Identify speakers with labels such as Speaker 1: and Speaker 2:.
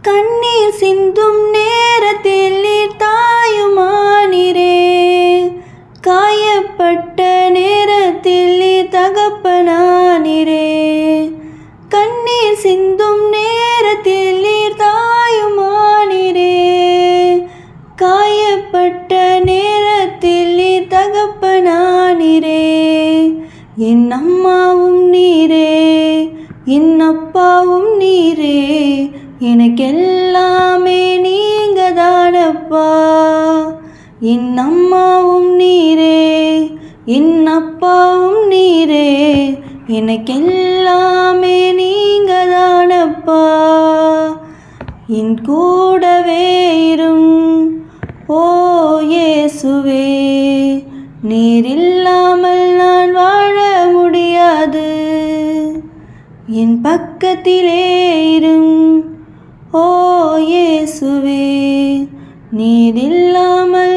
Speaker 1: கண்ணீர் சிந்தும் நேரத்தில் நீர் தாயுமானீரே. காயப்பட்ட நேரத்தில் நீர் தகப்பனானீரே. கண்ணீர் சிந்தும் நேரத்தில் நீர் தாயுமானீரே. காயப்பட்ட நேரத்தில் நீர் தகப்பனானீரே. என் அம்மாவும் நீரே, என் அப்பாவும் நீரே, எனக்கெல்லாமே நீங்க தானப்பா. என் அம்மாவும் நீரே, என் அப்பாவும் நீரே, எனக்கெல்லாமே நீங்க தானப்பா. என் கூடவே இரும் ஓ இயேசுவே, நீர் இல்லாமல் நான் வாழ முடியாது. என் பக்கத்திலே இரும் ஓ இயேசுவே, நீர் இல்லாமல்